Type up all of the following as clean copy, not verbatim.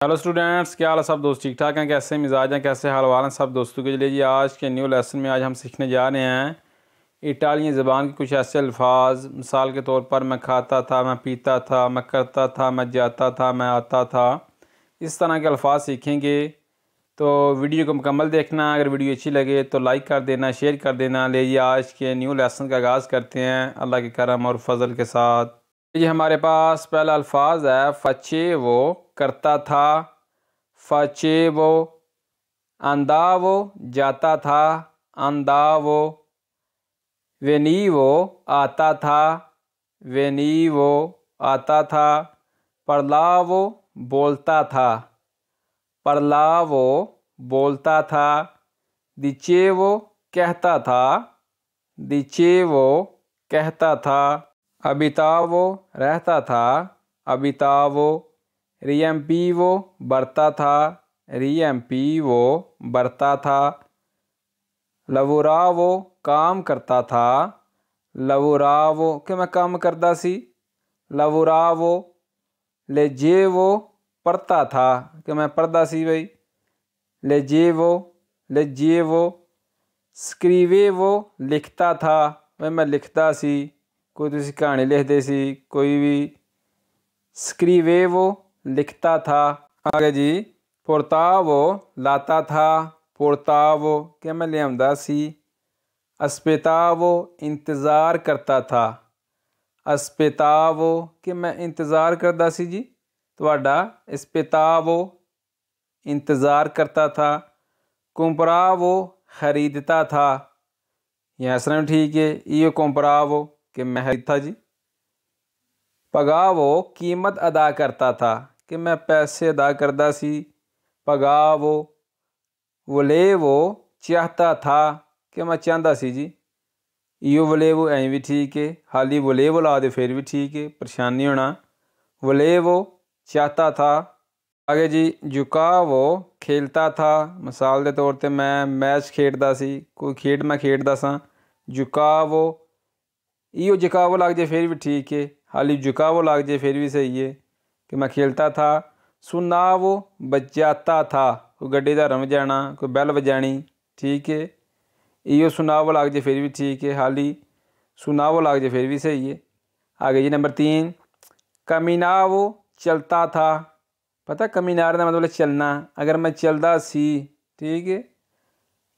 Hello students, क्या हाल है सब दोस्त? ठीक ठाक हैं? कैसे मिजाज हैं, कैसे हाल वाल हैं सब दोस्तों के लिए? जी आज के न्यू लेसन में आज हम सीखने जा रहे हैं इटालियन ज़बान के कुछ ऐसे अल्फाज। मिसाल के तौर पर मैं खाता था, मैं पीता था, मैं करता था, मैं जाता था, मैं आता था। इस तरह के अल्फाज सीखेंगे, तो वीडियो को मुकम्मल देखना। अगर वीडियो अच्छी लगे तो लाइक कर देना, शेयर कर देना। ले जी आज के न्यू लेसन का आगाज़ करते हैं अल्लाह के करम और फजल के साथ। ये हमारे पास पहला अल्फाज है फचे वो, करता था। फचे वो, आंदा वो, जाता था। आंदा वो, वेनीवो, आता था। वेनीवो, आता था। परलावो, बोलता था। परलावो, बोलता था। दिचेवो, कहता था। दिचेवो, कहता था। अबितावो, रहता था। अबितावो, रियम्पीवो, बरता था। रियम्पीवो, बरता था। लवुरावो, काम करता था। लवुरावो, कि मैं काम करता सी। लवुरावो, लेजेवो, पढ़ता था। कि मैं पढ़ता सी भाई। लेजेवो, लेजेवो। स्क्रीवेवो, लिखता था। भाई मैं लिखता सी। कोई तुसी कहानी लिखते सी, कोई भी। स्क्रीवेवो, लिखता था। आगे जी, पोर्तावो, लाता था। पोर्तावो, कि मैं ले आंदा सी। अस्पेतावो, इंतज़ार करता था। अस्पेतावो, कि मैं इंतज़ार करता सी जी तुहाडा। अस्पेतावो, इंतज़ार करता था। कुंपरावो, खरीदता था। यह असरा ठीक है। यो कुंपरावो, कि मैं खरीदता जी। पगावो, कीमत अदा करता था। कि मैं पैसे अदा करता सी। पगावो। वलेवो, चाहता था। कि मैं चाहता सी जी। यो वलेवो ऐं भी ठीक है। हाली वलेवो ला दे फिर भी ठीक है, परेशानी होना। वलेवो, चाहता था। आगे जी, झुकावो, खेलता था। मिसाल के तौर पर मैं मैच खेडता सी, कोई खेड मैं खेडता सा। झुकावो, यो झुकावो लग जाए फिर भी ठीक है। हाली झुकावो लग जाए फिर भी सही है कि मैं खेलता था। सुनावो, बजाता था। कोई गड्डी का हॉर्न बजाना, कोई बैल बजानी, ठीक है। यो सुनावो लग जाए फिर भी ठीक है। हाली सुनावो लग जाए फिर भी सही है। आगे जी नंबर 3, कमीनावो, चलता था। पता कमीनार का मतलब चलना। अगर मैं चलता सी, ठीक है।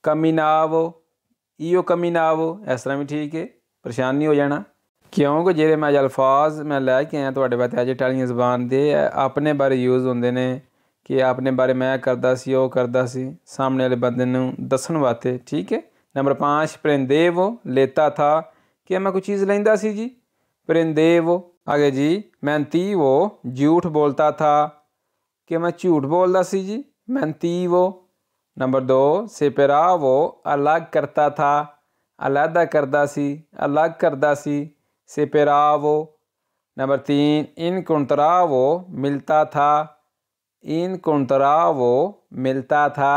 कमीनावो, यो कमीनावो इस तरह भी ठीक है, परेशान नहीं हो जाना। क्योंकि ਜਿਹੜੇ मैं अल्फाज मैं लैके आया ਤੁਹਾਡੇ ਵਾਸਤੇ ਅੱਜ ਇਟਾਲੀਅਨ ਜ਼ਬਾਨ ਦੇ ਆਪਣੇ ਬਾਰੇ ਯੂਜ਼ ਹੁੰਦੇ ਨੇ कि अपने बारे मैं करता सी, वो करता सी, सामने वाले बंदे नूं दसन वास्ते, ठीक है। नंबर 5, परिंदेवो, लेता था। कि मैं कोई चीज़ लेंदा सी जी। परिंदेवो। आगे जी, मेहनतीवो, झूठ बोलता था। कि मैं झूठ बोलता सी जी। मेहनतीवो। नंबर 2, सेपेरावो, अलग करता था। अलहदा करता सी, अलग करता सी। सेपेरावो। नंबर 3, इनकंतरावो, मिलता था। इनकंतरावो, मिलता था।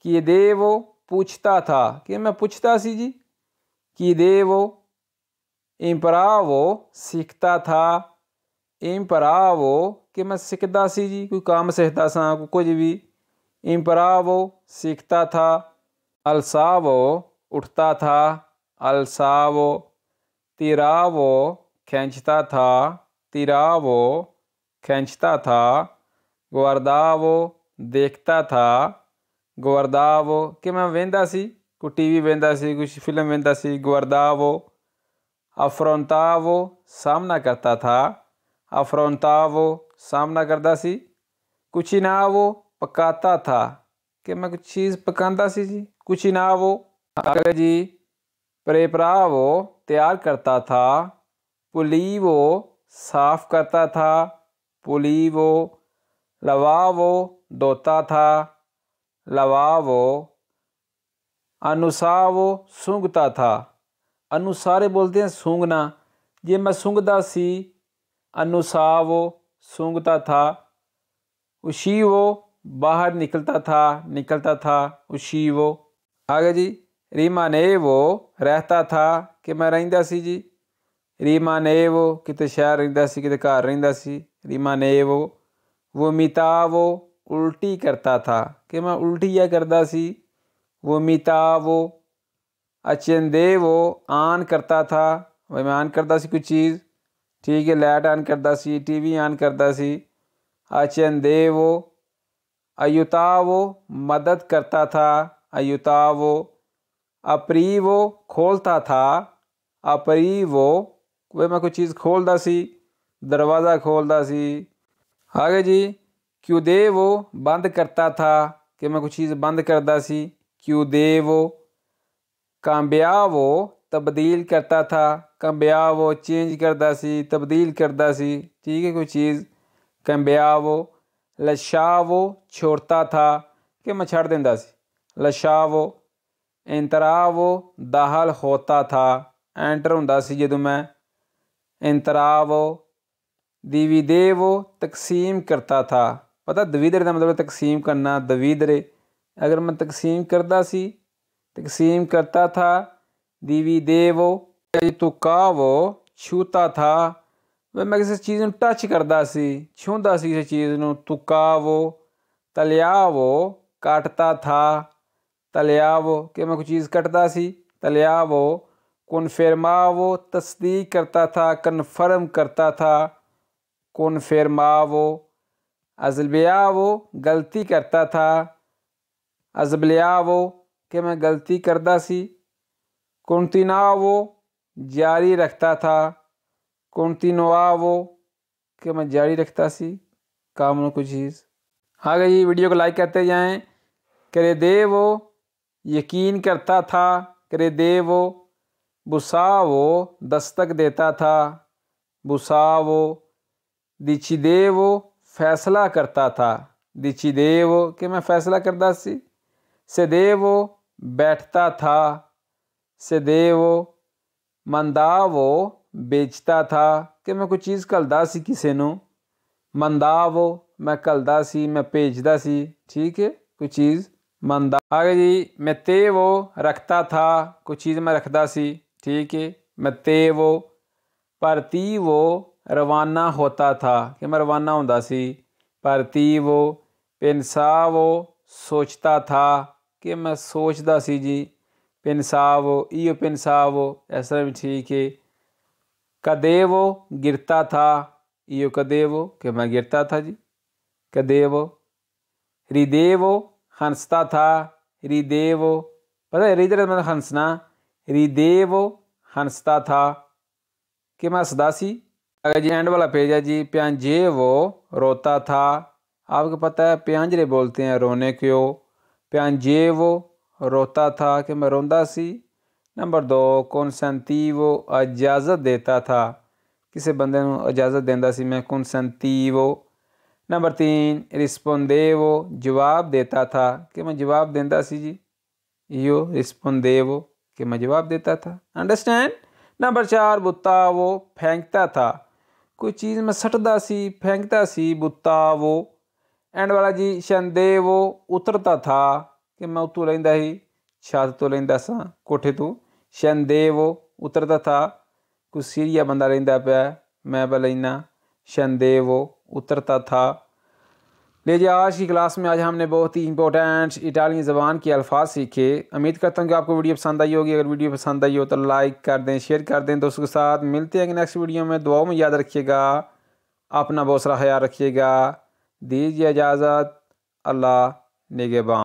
कीदेवो, पूछता था। कि मैं पूछता सी जी। कीदेवो। इम्परावो, सीखता था। इम्परावो, कि मैं सीखता सी जी, कोई काम सीखता सा, कुछ भी। इम्परावो, सीखता था। अलसावो, उठता था। अलसावो। तिरावो, खींचता था। तिरावो, खींचता था। गुआर्दावो, देखता था। गुआर्दावो, कि मैं वेंदा सी, कोई टीवी वेंदा सी, कुछ फिल्म वेंदा सी। गुआर्दावो। अफ्रोंतावो, सामना करता था। अफ्रोंतावो, सामना करता सी। कुचिनावो, पकाता था। कि मैं कुछ चीज़ पकाता सी जी। कुचिनावो। आगे जी, प्रेपरावो, तैयार करता था। पुलीवो, साफ करता था। पुलीवो। लवावो, धोता था। लवावो। अनुसावो, सूंघता था। अनुसारे बोलते हैं सूंघना। ये मैं सूंघता सी। अनुसावो, सूंघता था। उशीवो, बाहर निकलता था, निकलता था। उशीवो। आगे जी, रीमानेवो, रहता था। कि मैं रहिंदा सी जी। रीमानेवो, किते शहर रहिंदा सी, किते घर रहिंदा सी। रीमानेवो। वोमितावो उल्टी करता था कि मैं उल्टी या करदा सी। वोमितावो अचेंदेवो आन करता था, भाई मैं आन करदा सी कोई चीज़, ठीक है, लाइट ऑन करदा सी, टीवी ऑन करदा सी। अचेंदेवो अयुतावो मदद करता था, अयुतावो अपरीवो खोलता था, अपरीवो वे मैं कोई चीज़ खोलदा सी, दरवाज़ा खोलदा सी। आगे जी क्यूदेवो बंद करता था कि मैं कोई चीज़ बंद करदा सी, क्यूदेवो काम्बियावो तब्दील करता था, काम्बियावो चेंज करदा सी, तब्दील करदा सी, ठीक है कोई चीज़, काम्बियावो। लशावो छोड़ता था कि मैं छड़ देंदा सी, लशावो। इंतरावो दाखिल होता था, एंटर हुंदा सी जदों मैं, इंतरावो। दिविदेवो तकसीम करता था, पता दविदरे का मतलब तकसीम करना, दविदरे अगर मैं तकसीम करदा सी, तकसीम करता था। दिविदेवो तुकावो छूता था, वह मैं किसी चीज़ में टच करदा सी, छूंदा सी किसी चीज़ नूं। तुकावो तलियावो काटता था, तलियावो कि मैं कोई चीज़ कटदा सी, तलियावो। कन्फर्मावो तस्दीक करता था, कन्फर्म करता था, कन्फर्मावो। अज़लियावो गलती करता था, अज़लियावो कि मैं गलती करदा सी। कंटिन्यूआवो जारी रखता था, कंटिन्यूआवो कि मैं जारी रखता सी काम में कोई चीज़। आगे जी वीडियो को लाइक करते जाएं। क्रेदेवो यकीन करता था, क्रेदेवो। बुसावो दस्तक देता था, बुसावो। दिचिदेवो फैसला करता था, दिचिदेवो कि मैं फैसला करदा सी। सदेवो बैठता था, सदेवो। मंदावो बेचता था कि मैं कोई चीज़ घलदा सी किसे नूं, मंदावो मैं घलदा सी, मैं भेजदा सी, ठीक है कोई चीज़, मंदा। आगे जी मेतेवो रखता था, कोई चीज़ मैं रखदा सी, ठीक है, मेतेवो। परतीवो रवाना होता था कि मैं रवाना हुंदा सी, परतीवो। पेंसावो सोचता था कि मैं सोचदा सी जी, पेंसावो। इयो पेंसावो ऐसा भी ठीक है। कदेवो गिरता था, इयो कदेवो कि मैं गिरता था जी, कदेवो। रिदेवो हंसता था, रिदेवो पता है रिदर मतलब हंसना, रिदेवो हंसता था कि मैं हंसदा सी। अगर जी एंड वाला पेज है जी, प्यांजेवो रोता था, आपको पता है प्यांजरे बोलते हैं रोने को, प्यांजेवो रोता था कि मैं रोंदा सी। नंबर 2 कॉन्सेंटीवो इजाज़त देता था, किसी बंदे को इजाज़त देंदा सी मैं, कॉन्सेंटीवो। नंबर 3 रिस्पोंडेवो जवाब देता था कि मैं जवाब देंदा सी जी, यो रिस्पोंडेवो कि मैं जवाब देता था, अंडरस्टैंड। नंबर 4 बुत्तावो फेंकता था, कोई चीज़ मैं सटदा सी, फेंकता सी, बुत्तावो। एंड वाला जी शंदेवो उतरता था कि मैं उतों लैंदा ही, छत तो लैंदा सा कोठे तो, शंदेवो उतरता था, कोई सीरिया बंदा लैंदा पिया मैं ब लैना, शंदेवो उतरता था। लीजिए आज की क्लास में आज हमने बहुत ही इंपॉर्टेंट इटालियन ज़बान के अल्फाज सीखे। उम्मीद करता हूँ कि आपको वीडियो पसंद आई होगी। अगर वीडियो पसंद आई हो तो लाइक कर दें, शेयर कर दें दोस्तों के साथ। मिलते हैं कि नेक्स्ट वीडियो में, दुआओं में याद रखिएगा, अपना बहुत सारा ख्याल रखिएगा। दीजिए इजाज़त, अल्लाह निगहबान।